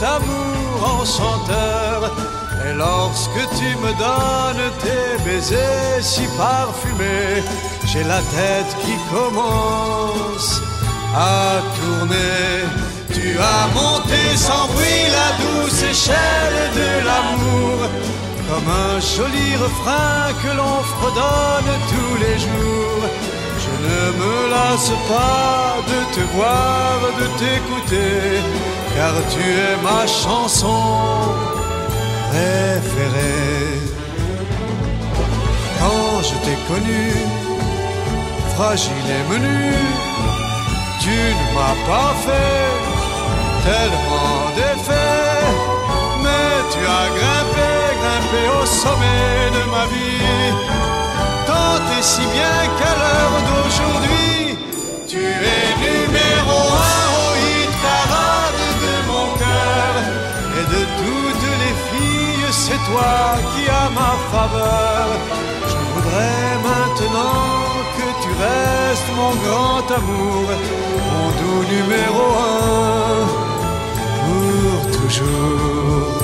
cet amour enchanteur. Et lorsque tu me donnes tes baisers si parfumés, j'ai la tête qui commence à tourner. Tu as monté sans bruit la douce échelle de l'amour, comme un joli refrain que l'on fredonne tous les jours. Je ne me lasse pas de te voir, de t'écouter, car tu es ma chanson préférée. Quand je t'ai connu, fragile et menu, tu ne m'as pas fait tellement d'effets, mais tu as grimpé au sommet de ma vie, tant et si bien qu'à l'heure d'aujourd'hui, tu es numéro 1 au hit parade de mon cœur. Et de toutes les filles, c'est toi qui as ma faveur. Je voudrais maintenant que tu restes mon grand amour, mon doux numéro 1 pour toujours.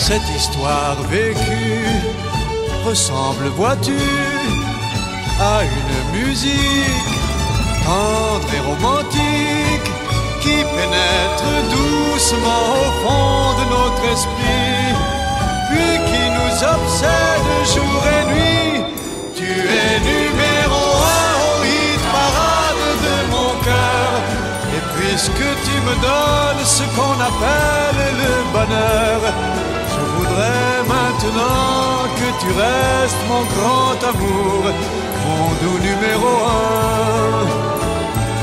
Cette histoire vécue ressemble, vois-tu, à une musique tendre et romantique qui pénètre doucement au fond de notre esprit, puis qui nous obsède jour et nuit. Tu es numéro 1 au hit parade de mon cœur. Et puisque tu me donnes ce qu'on appelle le bonheur, je voudrais maintenant que tu restes mon grand amour, mon doux numéro 1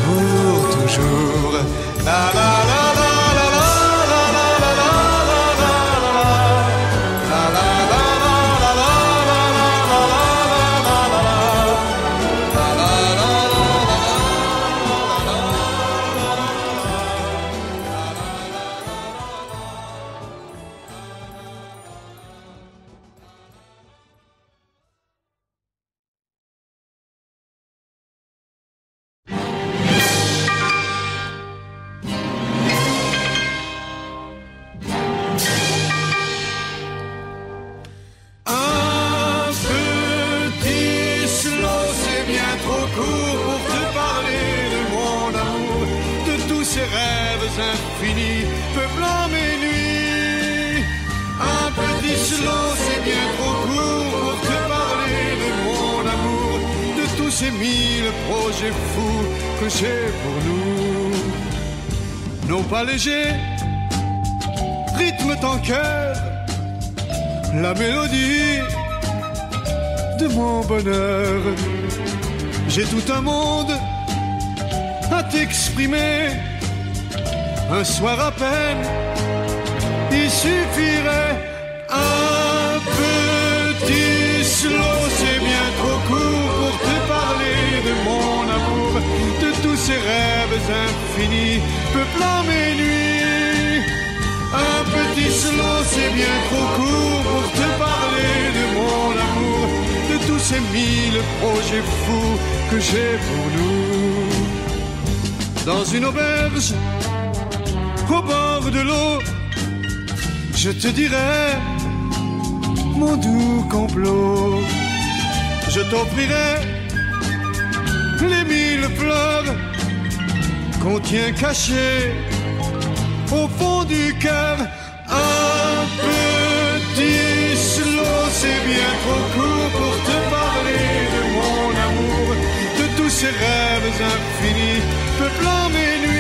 pour toujours. La la la la la la la la la la la infinis peuplant mes nuits. Un petit slow, c'est bien trop court pour te parler de mon amour, de tous ces 1000 projets fous que j'ai pour nous. Nos pas légers rythment en cœur la mélodie de mon bonheur. J'ai tout un monde à t'exprimer. Un soir à peine, il suffirait un petit slow, c'est bien trop court pour te parler de mon amour, de tous ces rêves infinis peuplant mes nuits. Un petit slow, c'est bien trop court pour te parler de mon amour, de tous ces 1000 projets fous que j'ai pour nous. Dans une auberge, au bord de l'eau, je te dirai mon doux complot. Je t'offrirai les 1000 fleurs qu'on tient cachées au fond du cœur. Un petit slow, c'est bien trop court pour te parler de mon amour, de tous ces rêves infinis peuplant mes nuits.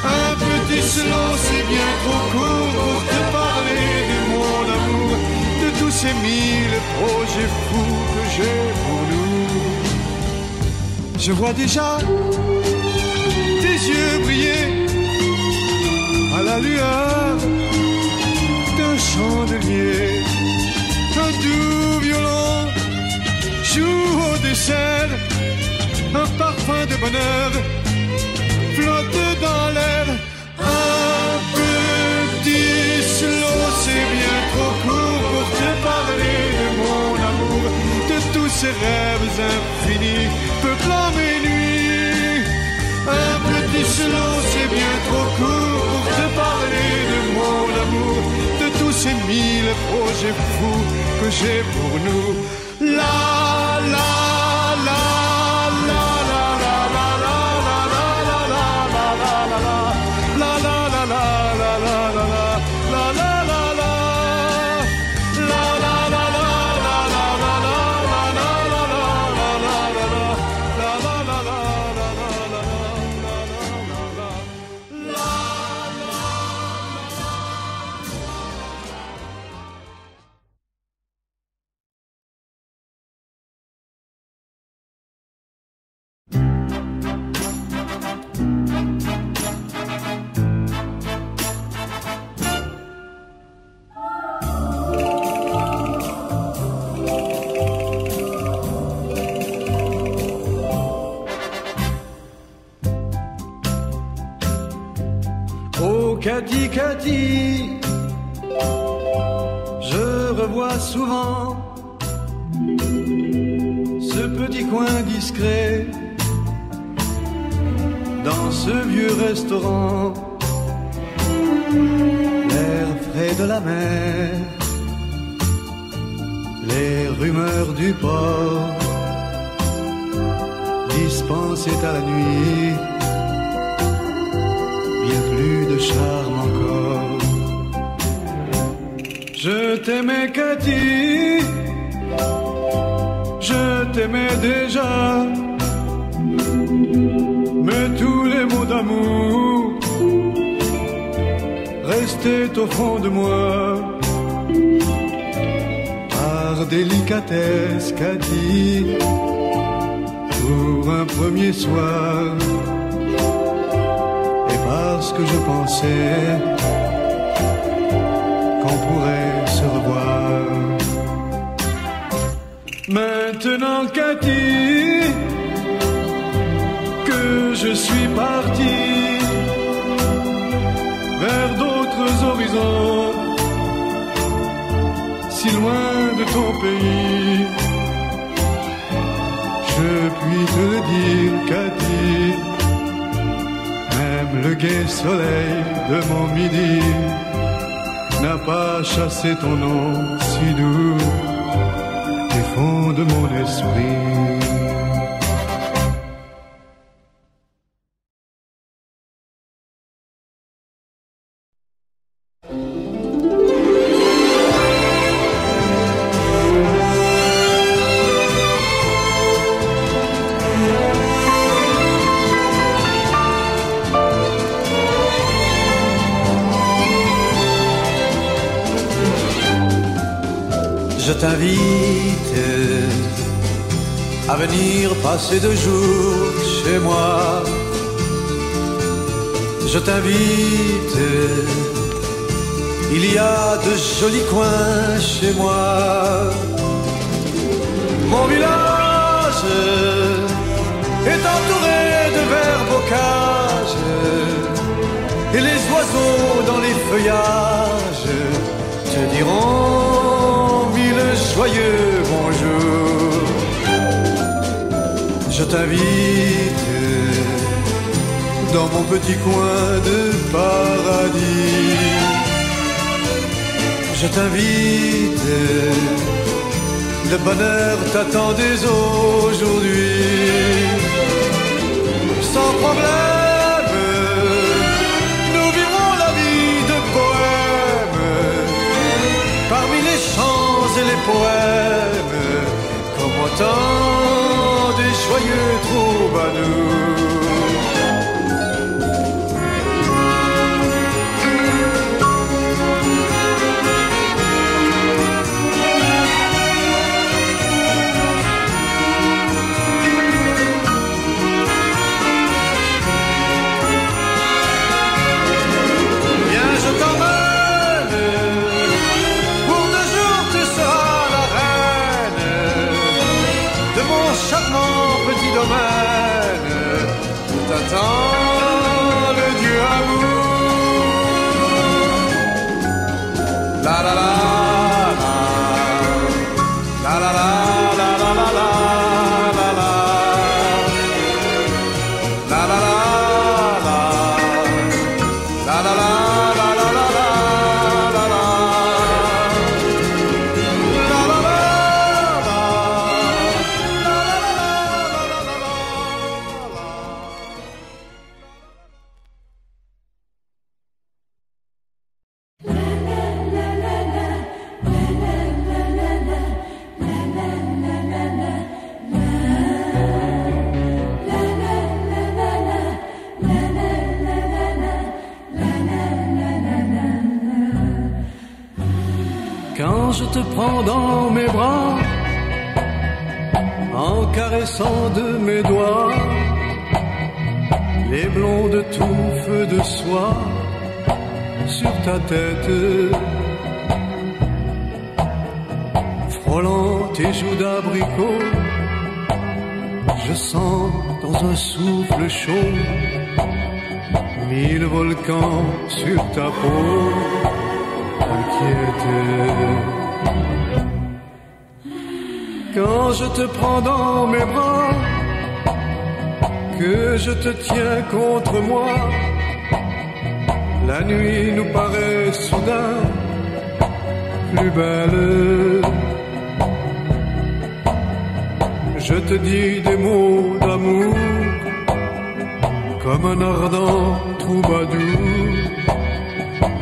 Un petit slow, c'est bien trop court pour te parler de mon amour, de tous ces 1000 projets fous que j'ai pour nous. Je vois déjà tes yeux briller à la lueur d'un chandelier. Un doux violon joue au dessert bonheur flotte dans l'air. Un petit slow, c'est bien trop court pour te parler de mon amour, de tous ces rêves infinis peuplant mes nuits. Un petit slow, c'est bien trop court pour te parler de mon amour, de tous ces mille projets fous que j'ai pour nous. La la la la la la la la la la la la la la la la Cathy, Cathy, je revois souvent ce petit coin discret dans ce vieux restaurant, l'air frais de la mer, les rumeurs du port dispensées à la nuit. Bien plus de charme encore. Je t'aimais Cathy, je t'aimais déjà, mais tous les mots d'amour restaient au fond de moi. Par délicatesse Cathy, pour un premier soir, parce que je pensais qu'on pourrait se revoir. Maintenant Cathy, que je suis parti vers d'autres horizons, si loin de ton pays, je puis te le dire Cathy, même le gai soleil de mon midi n'a pas chassé ton nom si doux des fonds de mon esprit. Je t'invite à venir passer 2 jours chez moi. Je t'invite, il y a de jolis coins chez moi. Mon village est entouré de verts bocages, et les oiseaux dans les feuillages te diront joyeux bonjour. Je t'invite dans mon petit coin de paradis. Je t'invite, le bonheur t'attend dès aujourd'hui. Sans problème, nous vivrons la vie de poème parmi les chants et les poèmes, comme autant des joyeux troubadours. Charmant petit domaine la la la la la la la la la la la la la la. Quand je te prends dans mes bras, en caressant de mes doigts les blondes touffes de soie sur ta tête, frôlant tes joues d'abricot, je sens dans un souffle chaud 1000 volcans sur ta peau. Quand je te prends dans mes bras, que je te tiens contre moi, la nuit nous paraît soudain plus belle. Je te dis des mots d'amour comme un ardent troubadour.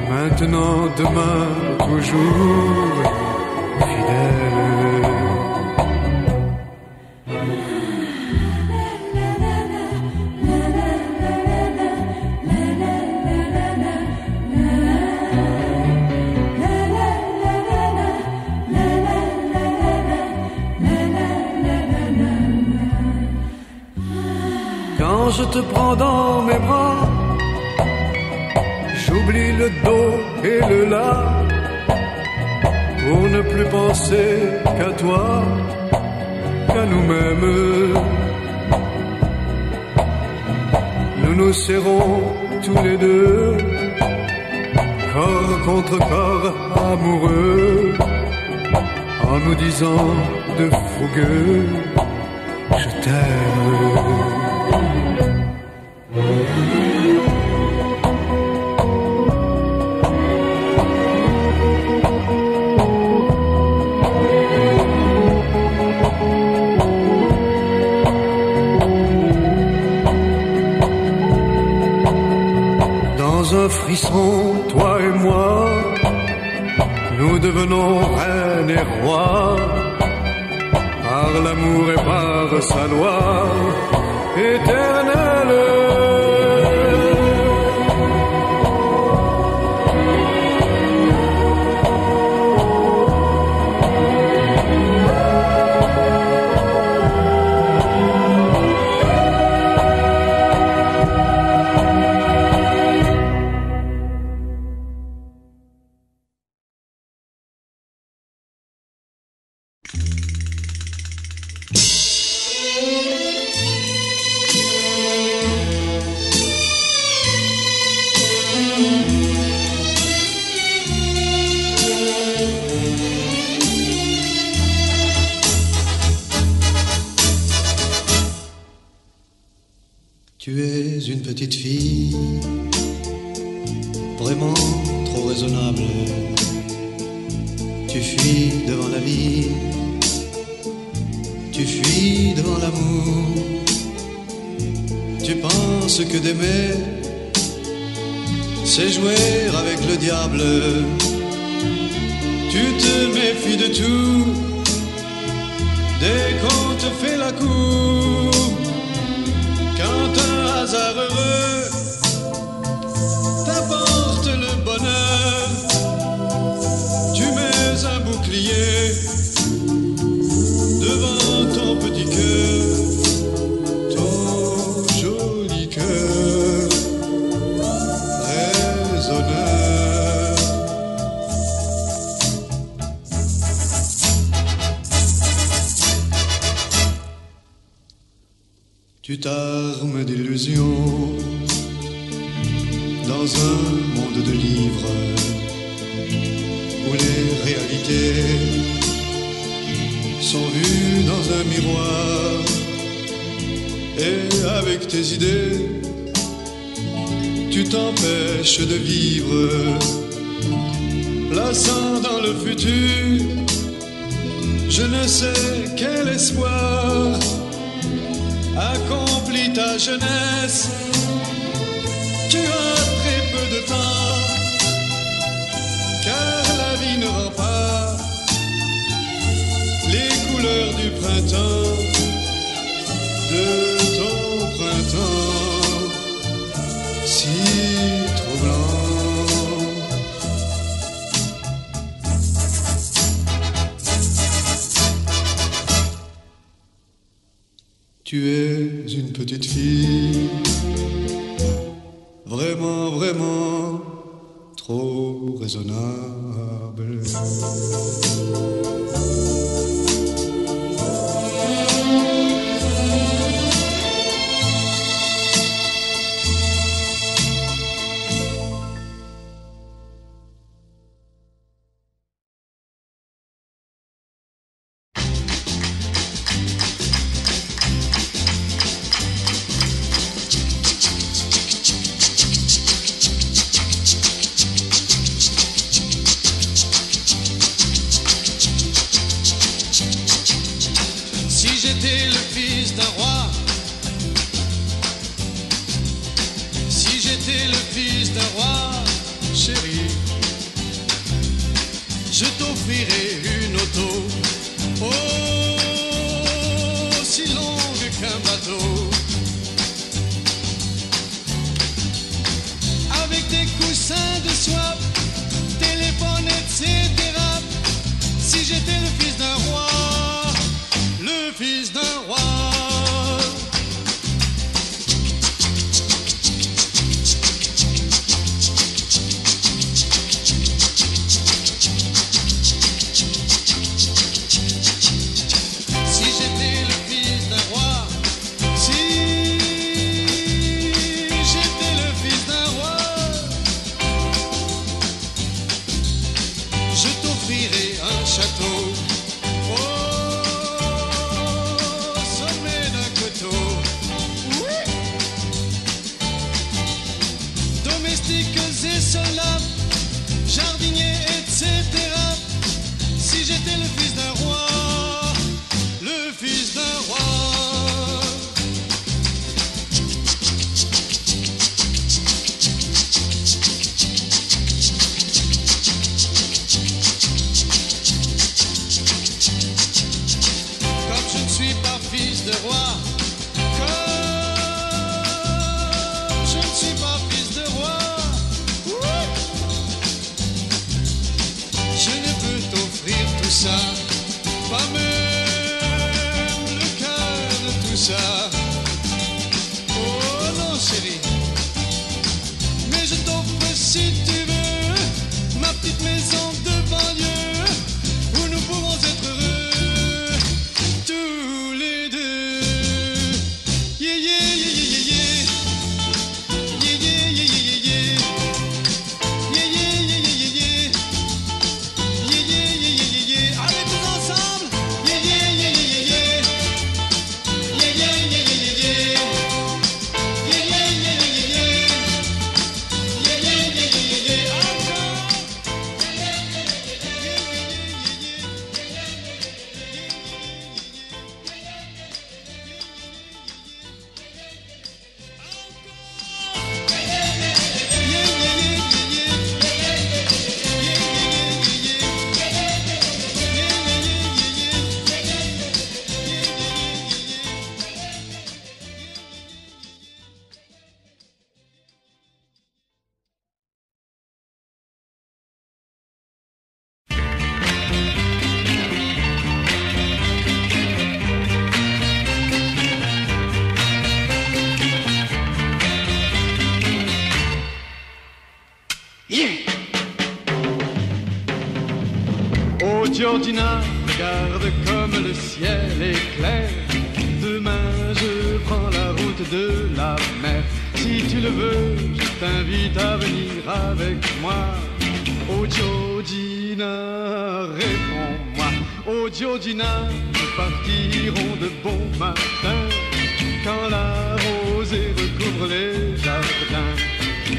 Maintenant, demain, toujours fidèle. Quand je te prends dans mes bras, j'oublie le dos et le là pour ne plus penser qu'à toi, qu'à nous-mêmes. Nous nous serrons tous les deux, corps contre corps amoureux, en nous disant de fougueux, je t'aime. Un frisson, toi et moi, nous devenons reines et rois, par l'amour et par sa loi éternelle. Tu es une petite fille, vraiment trop raisonnable. Tu fuis devant la vie, tu fuis devant l'amour. Tu penses que d'aimer, c'est jouer avec le diable. Tu te méfies de tout, dès qu'on te fait la cour. Quand un hasard heureux t'apporte le bonheur, tu mets un bouclier devant ton petit cœur, ton joli cœur raisonneur. Tu t'armes d'illusions dans un monde de livres où les réalités sont vus dans un miroir. Et avec tes idées, tu t'empêches de vivre, plaçant dans le futur je ne sais quel espoir. Accomplis ta jeunesse, tu as très peu de temps, car la vie ne rend pas les couleurs du printemps, de ton printemps si troublant. Tu es une petite fille, vraiment, vraiment trop raisonnable. Georgina, regarde comme le ciel est clair. Demain je prends la route de la mer. Si tu le veux, je t'invite à venir avec moi. Oh Georgina, réponds-moi. Oh Georgina, partirons de bon matin, quand la rosée recouvre les jardins.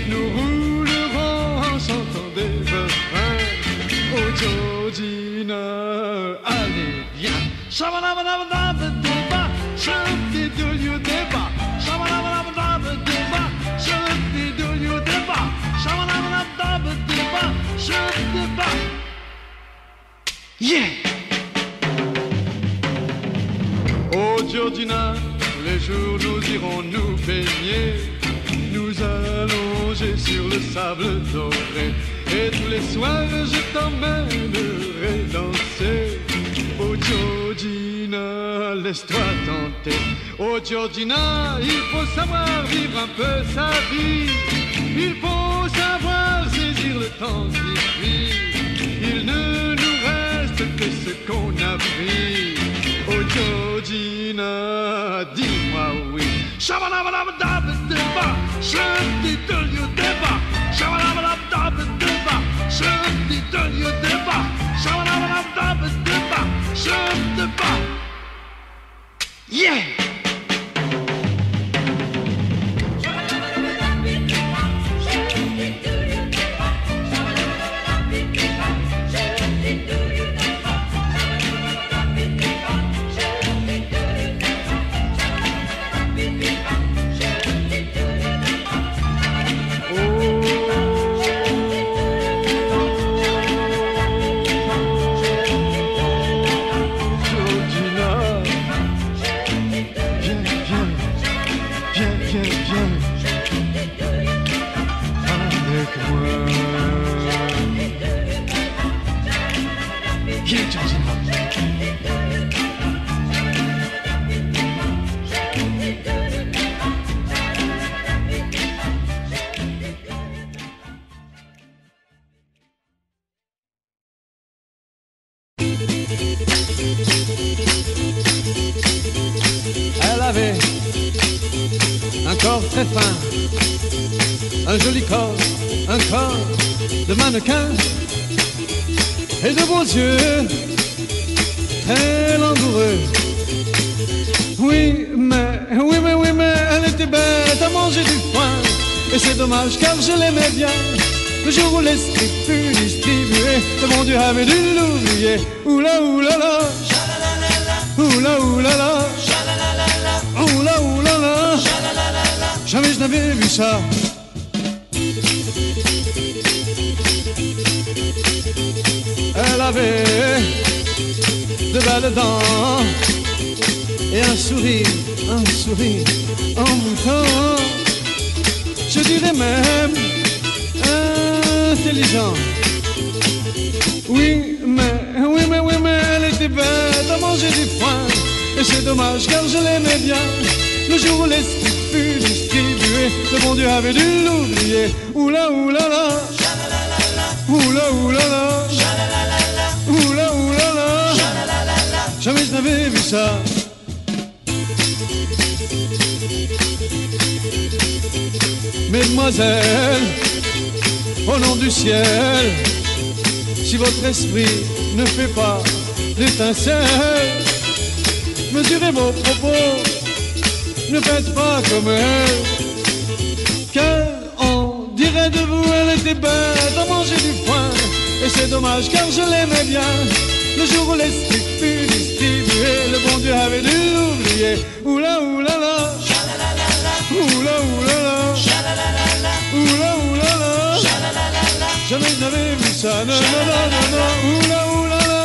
Nous roulerons en chantant des refrains. Oh Georgina, allez viens. Shabalabalabalabadeba, shubdi-doo-you-deba. Shabalabalabalabadeba, shubdi-doo-you-deba. Shabalabalabalabadeba, shubdi-ba. Yeah! Oh Georgina, tous les jours nous irons nous baigner, nous allonger sur le sable doré, et tous les soirs je t'emmènerai danser. Oh Georgina, laisse-toi tenter. Oh Georgina, il faut savoir vivre un peu sa vie, il faut savoir saisir le temps qui fuit. Il ne nous reste que ce qu'on a pris. Oh Georgina, dis-moi oui. Shabalabalabalabadeba, shubdi-doo-you-deba. Shabalabalabalabadeba, shubdi-doo-you-deba. Shabalabalabalabadeba, shubdi-ba. Yeah! Elle avait un corps très fin, un joli corps, un corps de mannequin et de beaux yeux très langoureux. Oui, mais elle était bête à manger du foin, et c'est dommage car je l'aimais bien. Le jour où l'esprit fut distribué, le bon Dieu avait dû l'oublier. Oula oula la, oula oula la, oula oula la, jamais je n'avais vu ça. Elle avait de belles dents et un sourire en mouton, je dirais même intelligent. Oui, mais elle était bête à manger du foin, et c'est dommage car je l'aimais bien. Le jour où l'esprit fut distribué, le bon Dieu avait dû l'oublier. Oula oula la, oula oula la, oula oula la, jamais je n'avais vu ça. Mesdemoiselles, au nom du ciel, si votre esprit ne fait pas d'étincelle, mesurez vos propos, ne faites pas comme elle. Car on dirait de vous, elle était bête à manger du foin, et c'est dommage car je l'aimais bien. Le jour où l'esprit fut distribué, le bon Dieu avait dû l'oublier. Oula oula la, oula oula la, oula oula la, jamais je n'avais vu ça. Non, non, non, non, non. Oula oula la,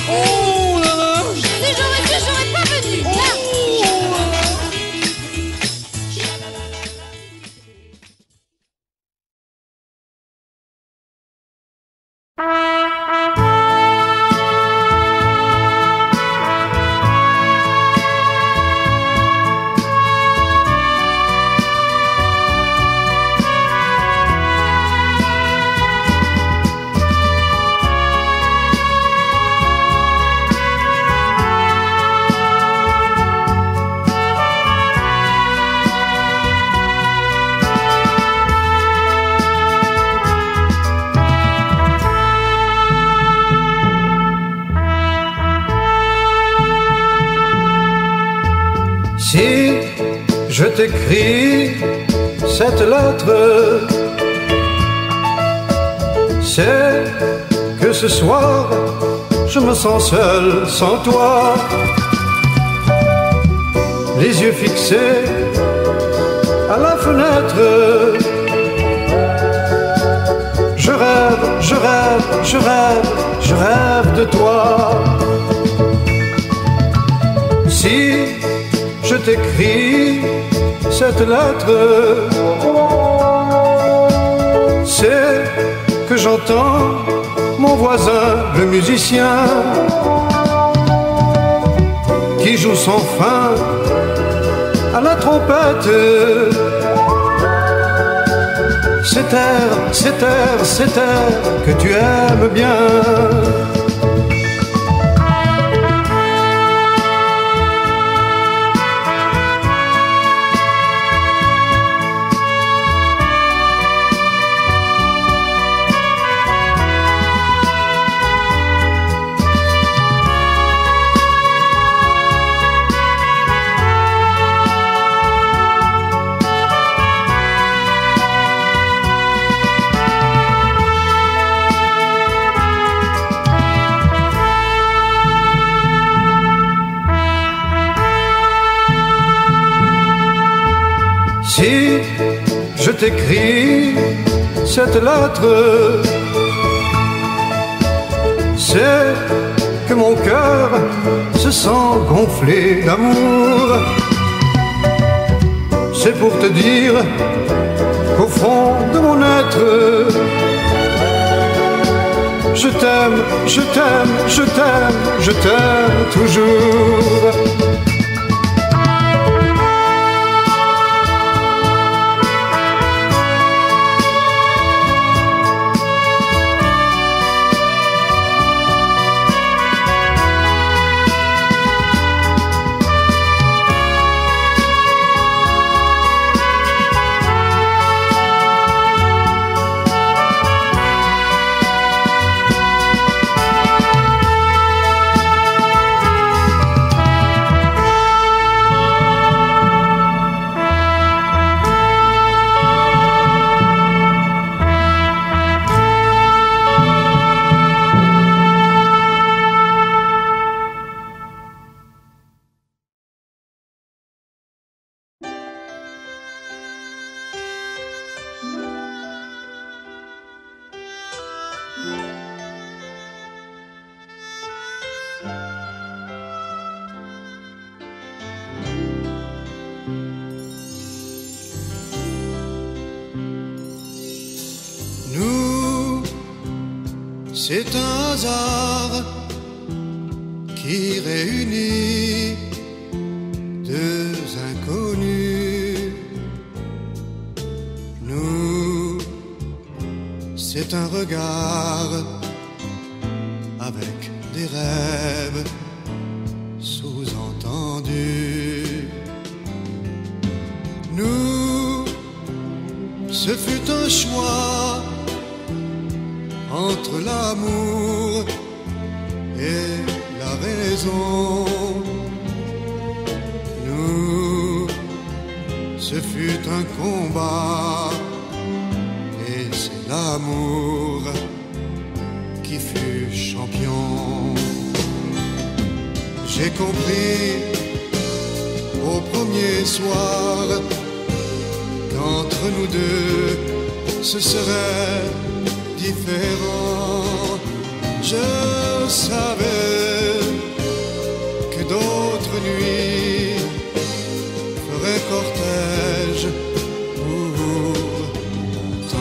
oh là là, Mais j'aurais pas venu. Là. Si je t'écris cette lettre, c'est que ce soir je me sens seul sans toi, les yeux fixés à la fenêtre. Je rêve, je rêve, je rêve, je rêve de toi. Si je t'écris cette lettre, c'est que j'entends mon voisin, le musicien, qui joue sans fin à la trompette. Cet air, cet air, cet air que tu aimes bien. Si je t'écris cette lettre, c'est que mon cœur se sent gonflé d'amour. C'est pour te dire qu'au fond de mon être, je t'aime, je t'aime, je t'aime, je t'aime toujours. C'est un hasard qui réunit deux inconnus. Nous, c'est un regard avec des rêves sous-entendus. Nous, ce fut un choix entre l'amour et la raison. Nous, ce fut un combat et c'est l'amour qui fut champion. J'ai compris au premier soir qu'entre nous deux ce serait différent. Je savais que d'autres nuits feraient cortège pour longtemps.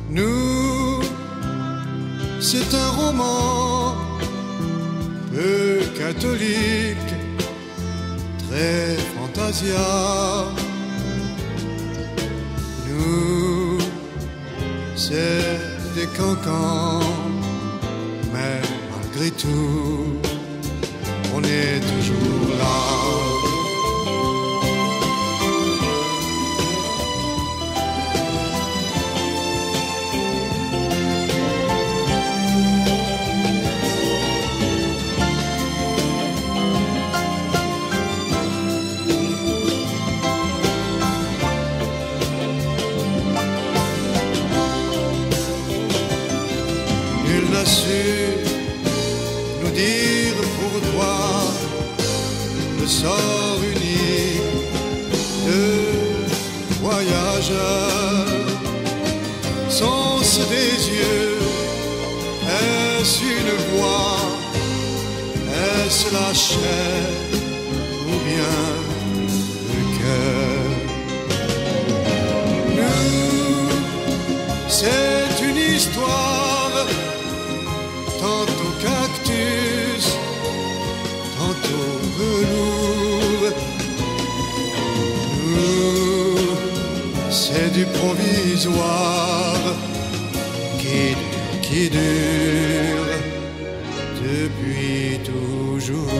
Nous, c'est un roman peu catholique, très fantasia. Nous, c'est des cancans, mais malgré tout, on est toujours là. sort unique de voyageurs. Sont-ce des yeux? Est-ce une voix? Est-ce la chair ou bien le cœur? Nous, c'est une histoire, tantôt cactus, tantôt velours. Nous, c'est du provisoire qui dure depuis toujours.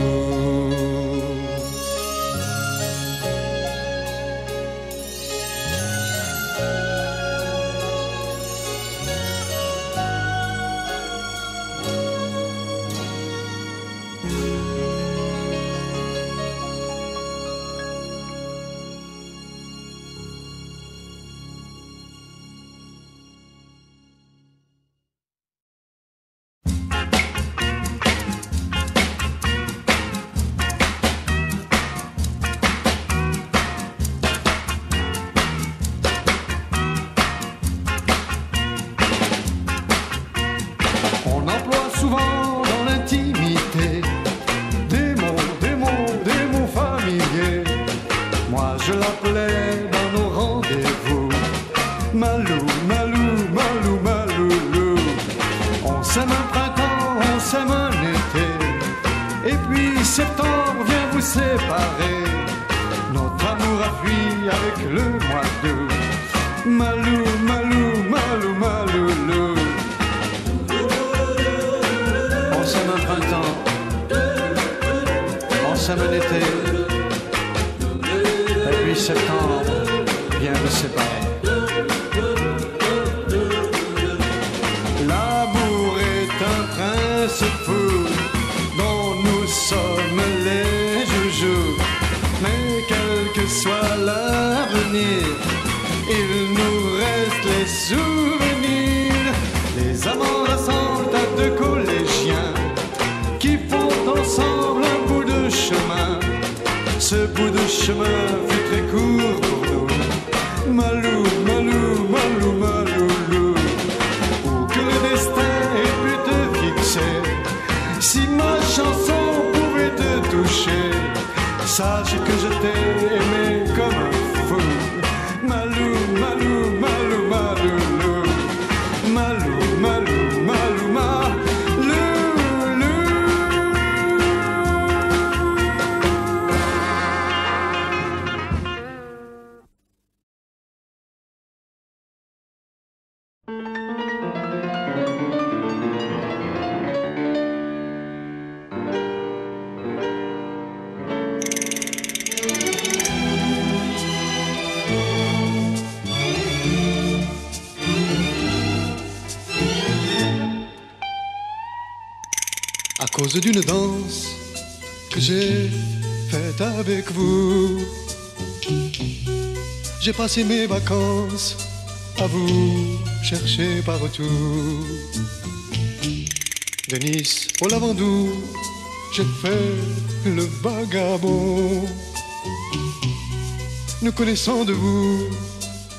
À cause d'une danse que j'ai faite avec vous, j'ai passé mes vacances à vous chercher partout. De Nice au Lavandou, j'ai fait le vagabond, ne connaissant de vous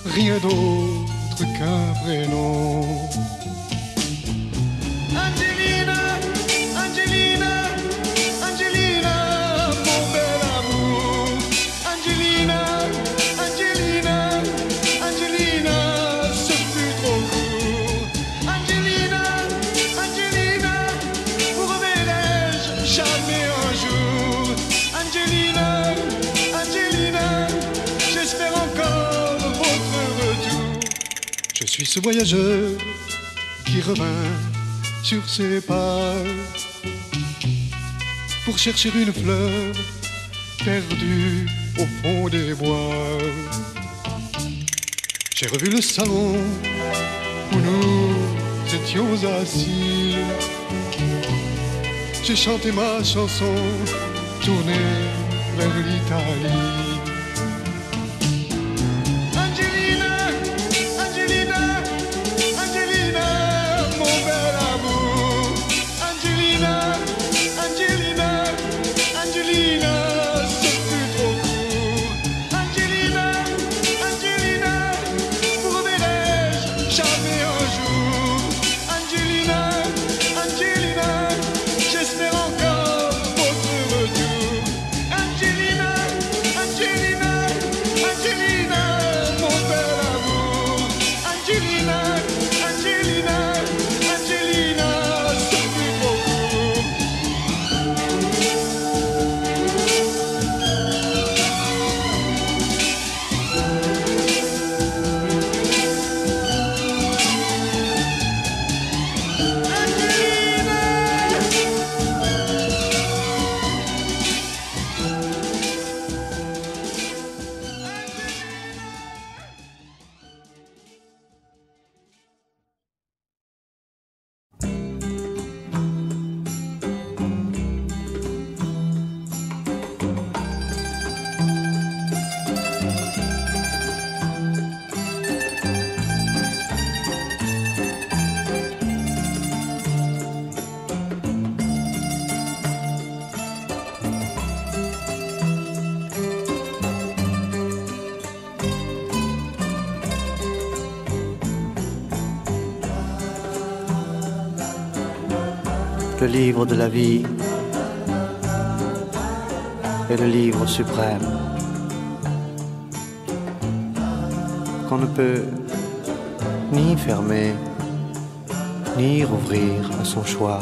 rien d'autre qu'un prénom. Je suis ce voyageur qui revint sur ses pas pour chercher une fleur perdue au fond des bois. J'ai revu le salon où nous étions assis. J'ai chanté ma chanson tournée vers l'Italie. Angelina, Le livre de la vie est le livre suprême qu'on ne peut ni fermer ni rouvrir à son choix.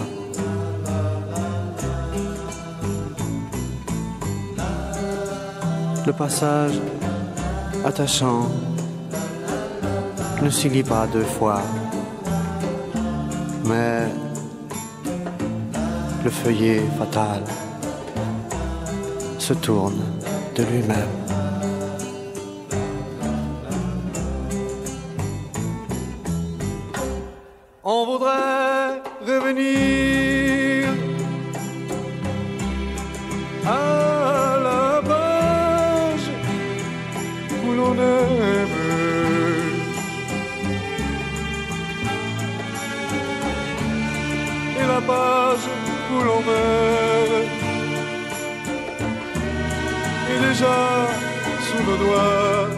Le passage attachant ne s'y lit pas deux fois, mais le feuillet fatal se tourne de lui-même. On voudrait revenir à la page où l'on aime, et la page où l'on meurt est déjà sous nos doigts.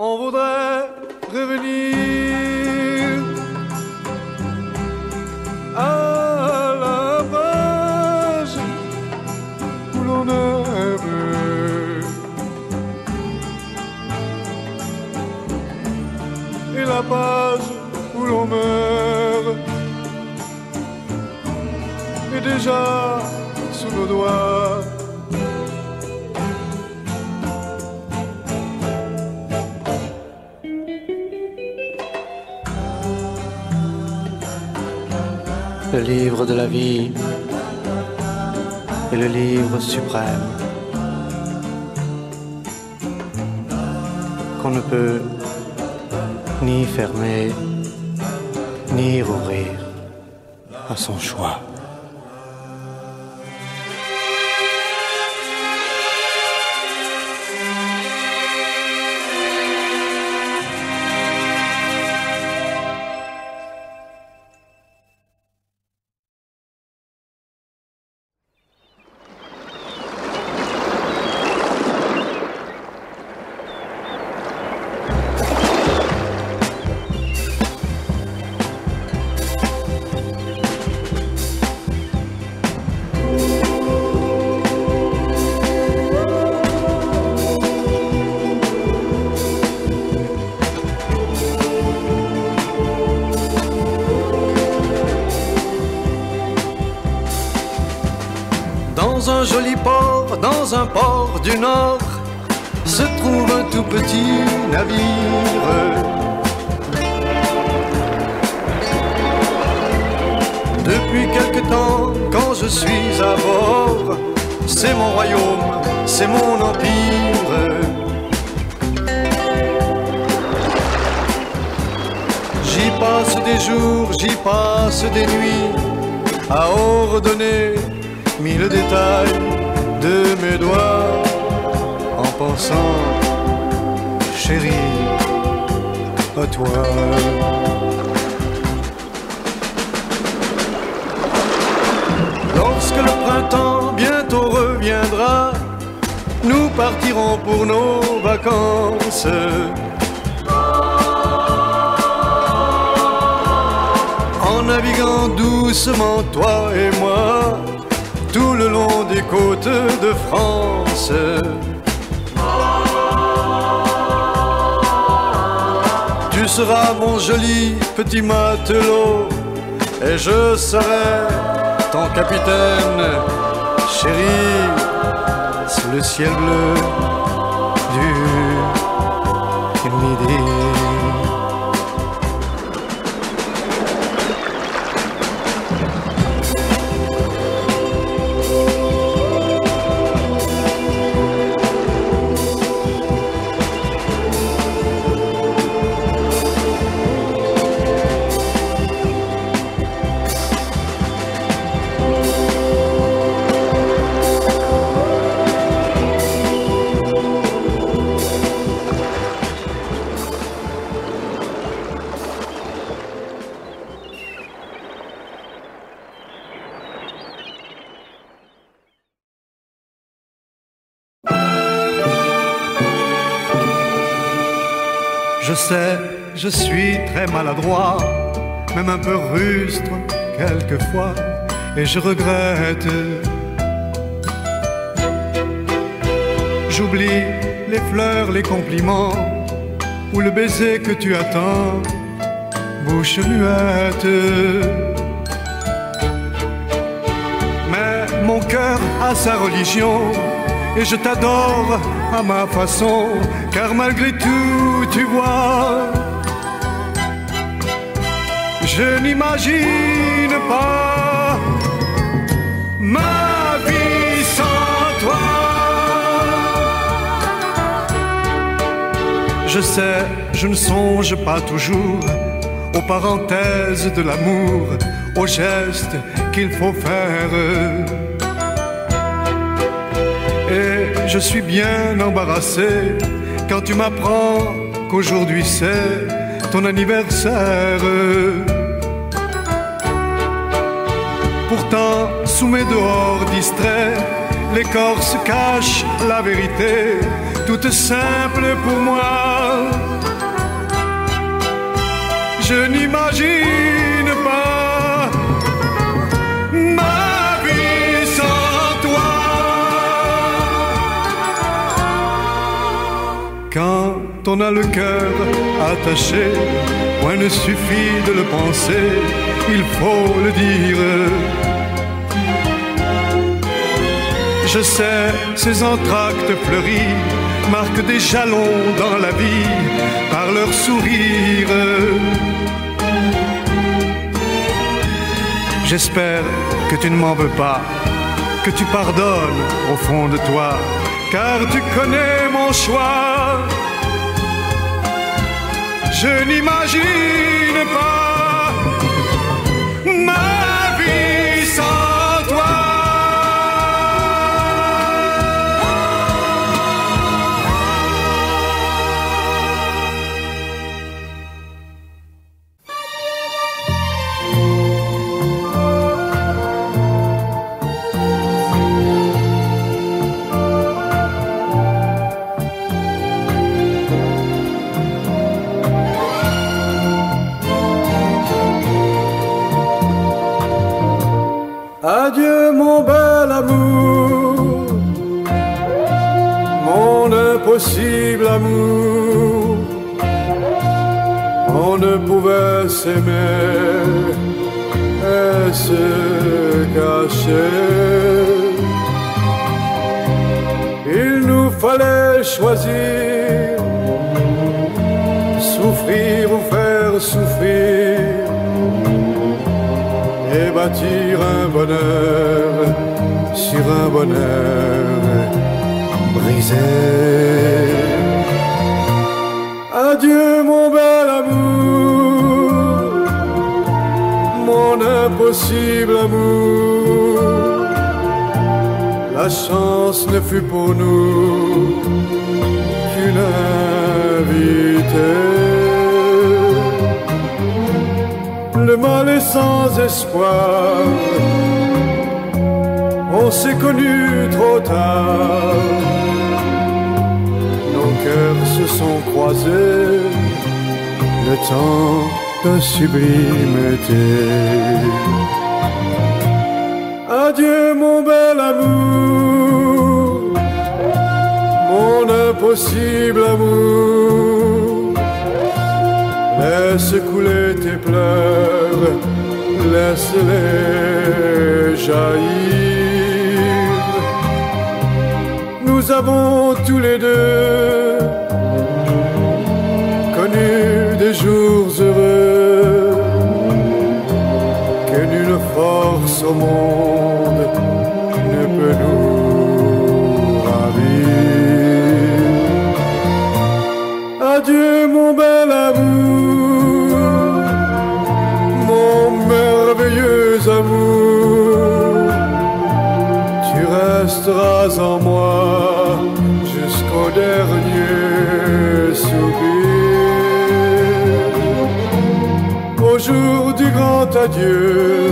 On voudrait revenir à la page où l'on aime, et la page où l'on meurt est déjà sous nos doigts. Le livre de la vie est le livre suprême qu'on ne peut ni fermer ni rouvrir à son choix. Dans un joli port, dans un port du Nord, se trouve un tout petit navire. Depuis quelque temps, quand je suis à bord, c'est mon royaume, c'est mon empire. J'y passe des jours, j'y passe des nuits, à ordonner mille détails de mes doigts, en pensant, chérie, à toi. Lorsque le printemps bientôt reviendra, nous partirons pour nos vacances. En naviguant doucement, toi et moi, tout le long des côtes de France. Tu seras mon joli petit matelot et je serai ton capitaine, chérie, sous le ciel bleu du midi. Je sais, je suis très maladroit, même un peu rustre quelquefois, et je regrette. J'oublie les fleurs, les compliments, ou le baiser que tu attends, bouche muette. Mais mon cœur a sa religion, et je t'adore à ma façon, car malgré tout, tu vois, je n'imagine pas ma vie sans toi. Je sais, je ne songe pas toujours aux parenthèses de l'amour, aux gestes qu'il faut faire. Et je suis bien embarrassé quand tu m'apprends qu'aujourd'hui c'est ton anniversaire. Pourtant, sous mes dehors distraits, l'écorce cache la vérité, toute simple pour moi. Je n'imagine pas ma vie sans toi. Quand on a le cœur attaché, point ne suffit de le penser, il faut le dire. Je sais, ces entr'actes fleuris marquent des jalons dans la vie par leur sourire. J'espère que tu ne m'en veux pas, que tu pardonnes au fond de toi, car tu connais mon choix. Je n'imagine pas ma vie sans toi. Adieu mon bel amour, mon impossible amour. On ne pouvait s'aimer et se cacher. Il nous fallait choisir, souffrir ou faire souffrir, et bâtir un bonheur sur un bonheur brisé. Adieu mon bel amour, mon impossible amour. La chance ne fut pour nous qu'une invitée. Le mal est sans espoir, on s'est connus trop tard. Nos cœurs se sont croisés, le temps d'un sublime été. Adieu mon bel amour, mon impossible amour. Laisse couler tes pleurs, laisse-les jaillir. Nous avons tous les deux connu des jours heureux que nulle force au monde ne peut nous ravir. Adieu mon bel amour, mon merveilleux amour. Tu resteras en moi jusqu'au dernier soupir. Au jour du grand adieu,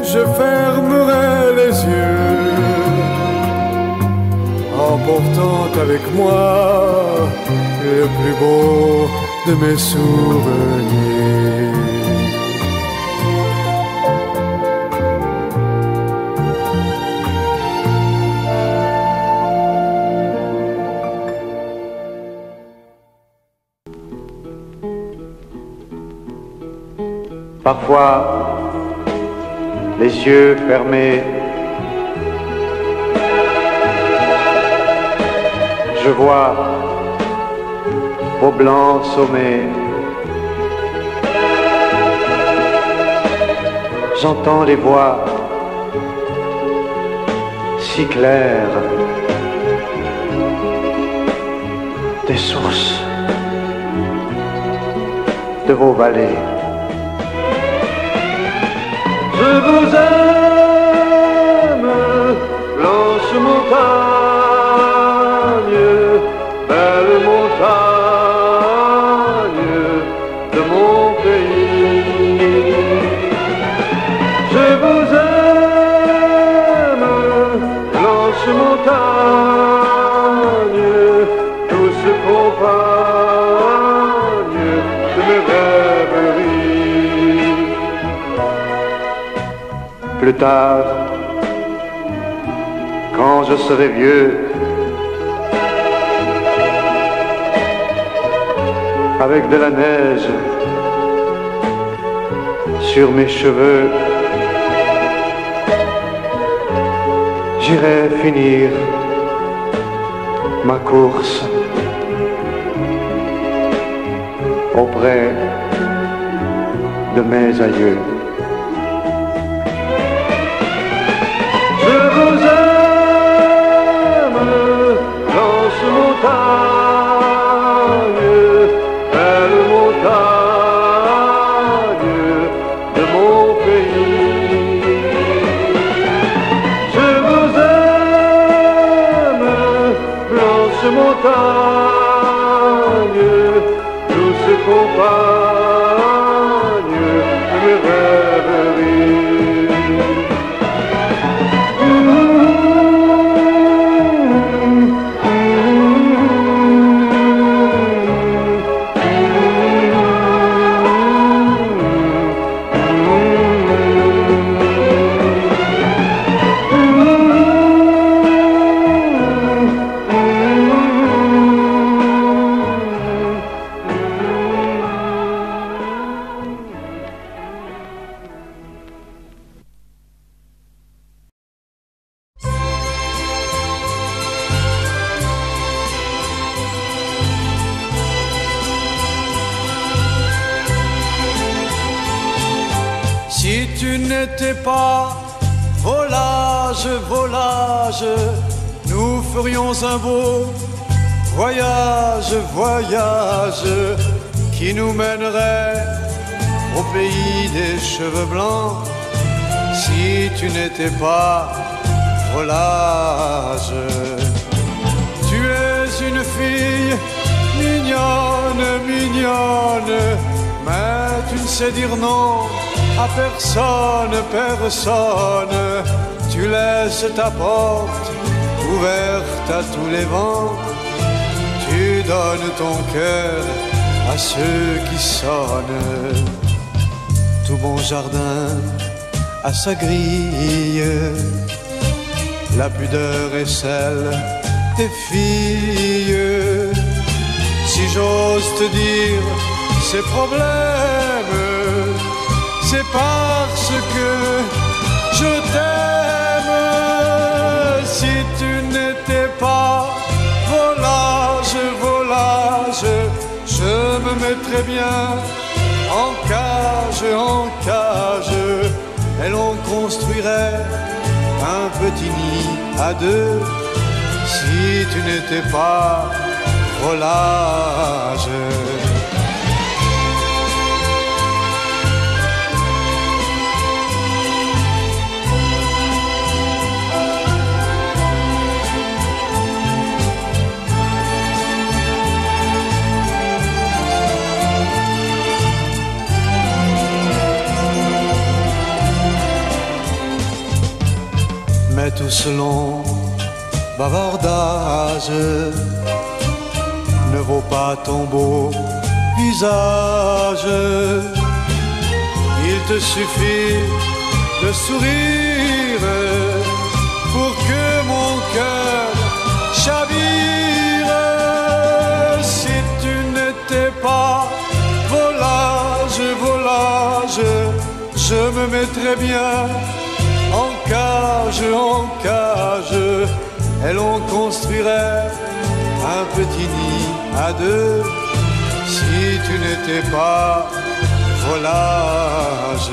je fermerai les yeux, emportant avec moi le plus beau de mes souvenirs. Parfois, les yeux fermés, je vois vos blancs sommets. J'entends les voix si claires des sources de vos vallées. Je vous aime, blanche montagne, belle montagne de mon pays. Je vous aime, blanche montagne, douce compagne de mes rêveries. Plus tard, quand je serai vieux, avec de la neige sur mes cheveux, j'irai finir ma course auprès de mes aïeux. Je vous aime, blanche montagne, belle montagne de mon pays. Je vous aime, blanche montagne, douce compagne de mes rêveries. Si tu n'étais pas volage, volage, nous ferions un beau voyage, voyage, qui nous mènerait au pays des cheveux blancs. Si tu n'étais pas volage, tu es une fille mignonne, mignonne, mais tu ne sais dire non à personne, personne. Tu laisses ta porte ouverte à tous les vents. Tu donnes ton cœur à ceux qui sonnent. Tout bon jardin a sa grille. La pudeur est celle des filles. Si j'ose te dire ces problèmes, c'est parce que je t'aime. Si tu n'étais pas volage, volage, je me mettrais bien en cage, en cage, et l'on construirait un petit nid à deux. Si tu n'étais pas volage. Mais tout ce long bavardage ne vaut pas ton beau visage. Il te suffit de sourire pour que mon cœur chavire. Si tu n'étais pas volage, volage, je me mettrais bien en cage, et l'on construirait un petit nid à deux. Si tu n'étais pas volage.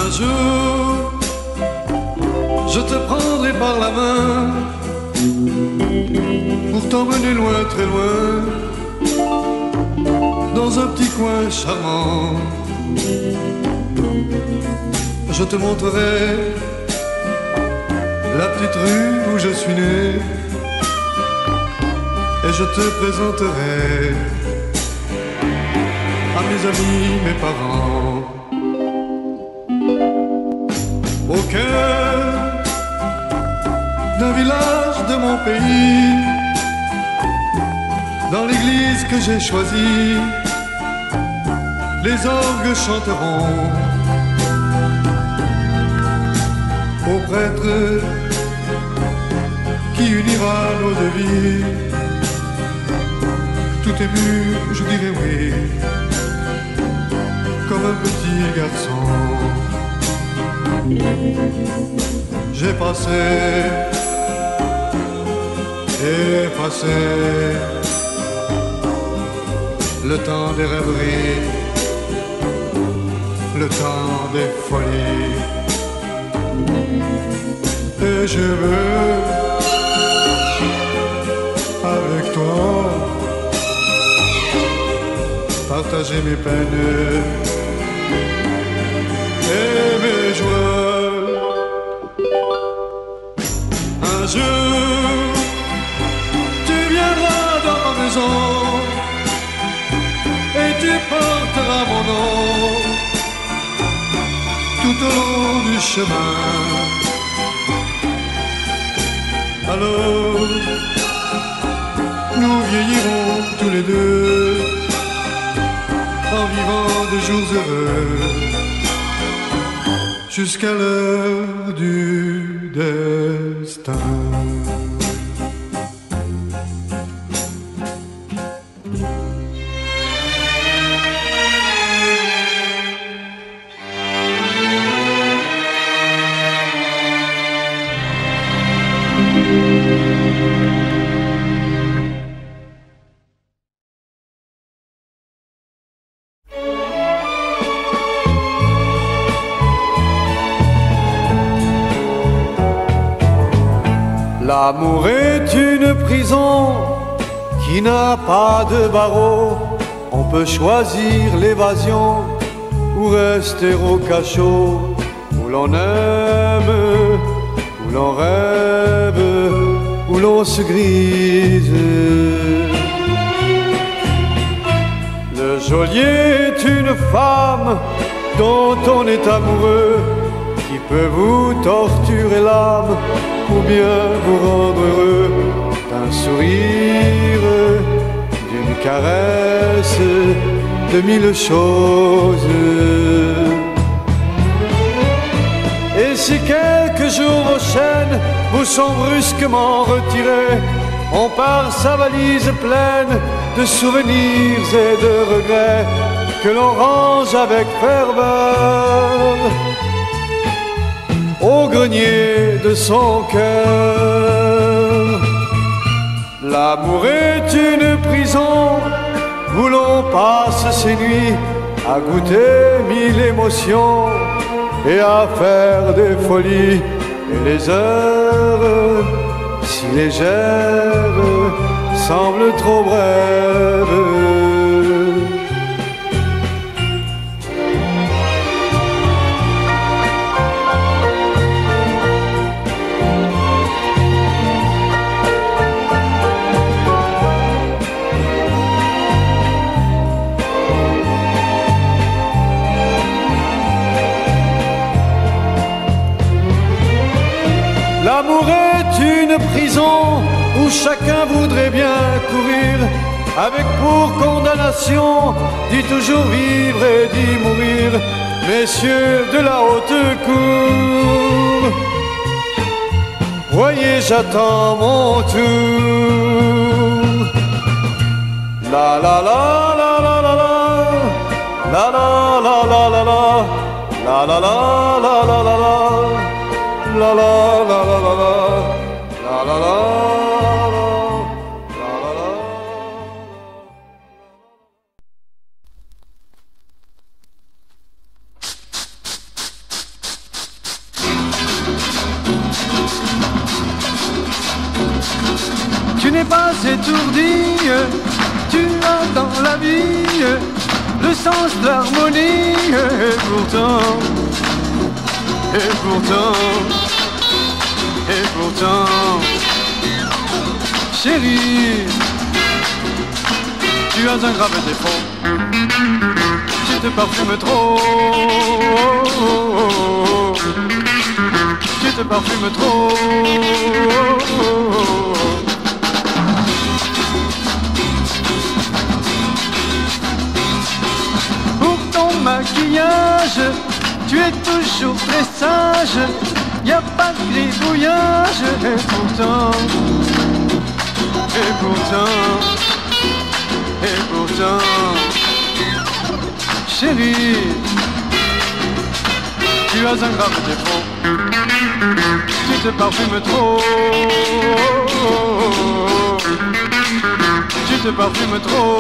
Un jour, je te prendrai par la main pour t'emmener loin, très loin, dans un petit coin charmant. Je te montrerai la petite rue où je suis né, et je te présenterai à mes amis, mes parents. Au cœur d'un village de mon pays, dans l'église que j'ai choisie, les orgues chanteront. Au prêtre qui unira nos deux vies, tout ému, je dirai oui, comme un petit garçon. J'ai passé et passé le temps des rêveries, le temps des folies, et je veux avec toi partager mes peines et mes joies. Un jour, tu viendras dans ma maison et tu porteras mon nom tout au long du chemin. Alors, nous vieillirons tous les deux en vivant des jours heureux jusqu'à l'heure du destin. L'amour est une prison qui n'a pas de barreaux. On peut choisir l'évasion ou rester au cachot, où l'on aime, où l'on rêve, où l'on se grise. Le geôlier est une femme dont on est amoureux, qui peut vous torturer l'âme ou bien vous rendre heureux d'un sourire, d'une caresse, de mille choses. Et si quelques jours vos chaînes vous sont brusquement retirées, on part sa valise pleine de souvenirs et de regrets que l'on range avec ferveur au grenier de son cœur. L'amour est une prison où l'on passe ses nuits à goûter mille émotions et à faire des folies. Et les heures si légères semblent trop brèves. L'amour est une prison où chacun voudrait bien courir, avec pour condamnation d'y toujours vivre et d'y mourir. Messieurs de la haute cour, voyez, j'attends mon tour. La la la la la la la la la la la la la la la la la la la. La la la la la la la la la la. Tu n'es pas étourdi, tu as dans la vie le sens de l'harmonie, et pourtant, chérie, tu as un grave défaut, tu te parfumes trop, tu te parfumes trop. Pour ton maquillage, tu es toujours très sage, y a pas de gribouillage, et pourtant, chérie, tu as un grave défaut, tu te parfumes trop, tu te parfumes trop.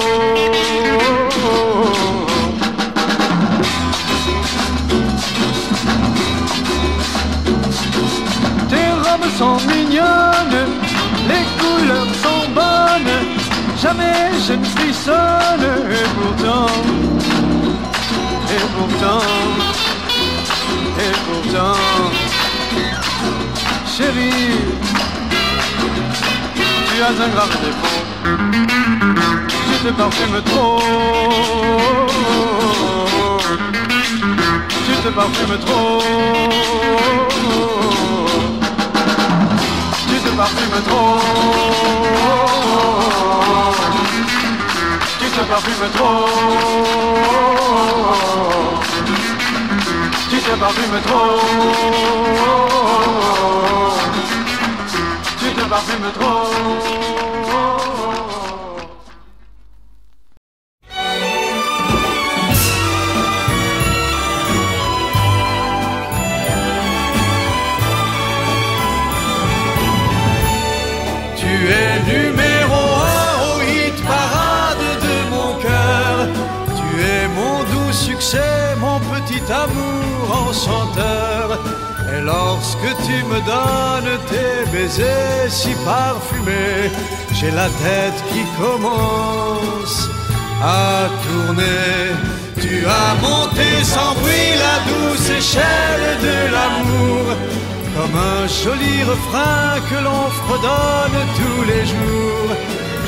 Sont mignonnes, les couleurs sont bonnes, jamais je ne frissonne, et pourtant, chérie, tu as un grave défaut, tu te parfumes trop, tu te parfumes trop. Tu te parfumes trop, tu te parfumes trop, tu te parfumes trop, tu te parfumes trop. Numéro 1 au hit parade de mon cœur. Tu es mon doux succès, mon petit amour enchanteur. Et lorsque tu me donnes tes baisers si parfumés, j'ai la tête qui commence à tourner. Tu as monté sans bruit la douce échelle de l'amour, comme un joli refrain que l'on fredonne tous les jours.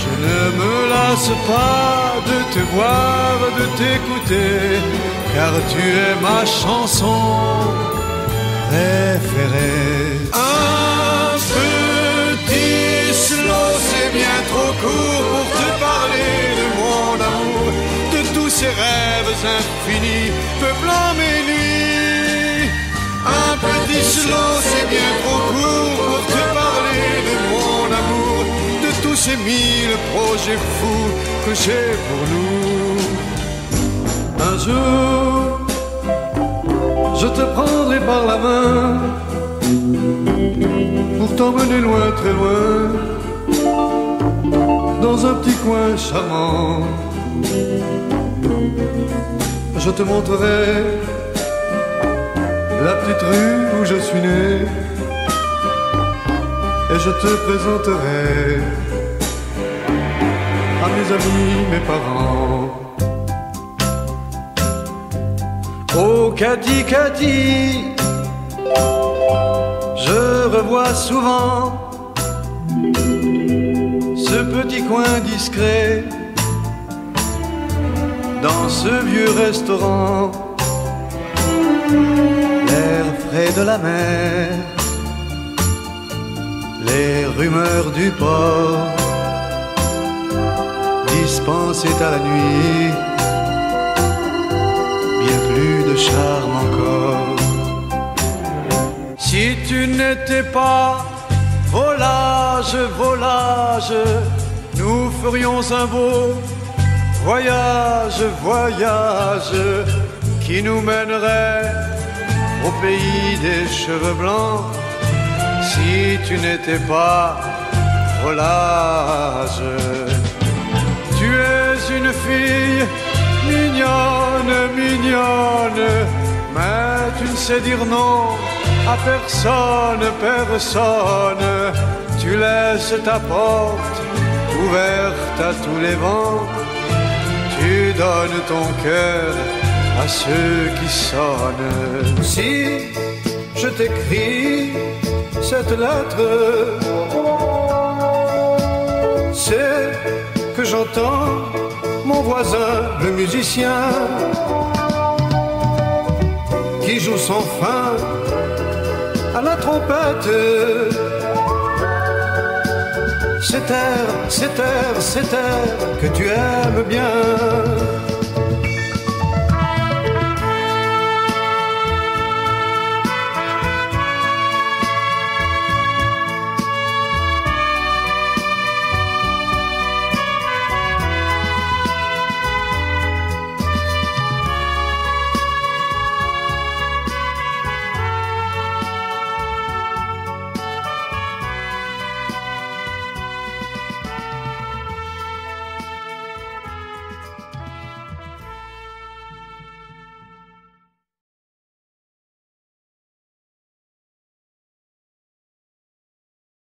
Je ne me lasse pas de te voir, de t'écouter, car tu es ma chanson préférée. Un petit slow, c'est bien trop court pour te parler de mon amour, de tous ces rêves infinis peuplant mes nuits. Un petit slow, c'est bien trop court pour te parler de mon amour, de tous ces mille projets fous que j'ai pour nous. Un jour, je te prendrai par la main pour t'emmener loin, très loin, dans un petit coin charmant. je te montrerai la petite rue où je suis né, et je te présenterai à mes amis, mes parents. Oh Cathy, Cathy, je revois souvent ce petit coin discret dans ce vieux restaurant, l'air frais de la mer, les rumeurs du port dispensaient à la nuit bien plus de charme encore. Si tu n'étais pas volage, volage, nous ferions un beau voyage, voyage qui nous mènerait au pays des cheveux blancs. Si tu n'étais pas volage, tu es une fille mignonne, mignonne, mais tu ne sais dire non à personne, personne. Tu laisses ta porte ouverte à tous les vents. Tu donnes ton cœur à ceux qui sonnent. Si je t'écris cette lettre, c'est que j'entends mon voisin, le musicien, qui joue sans fin à la trompette. C'est air que tu aimes bien.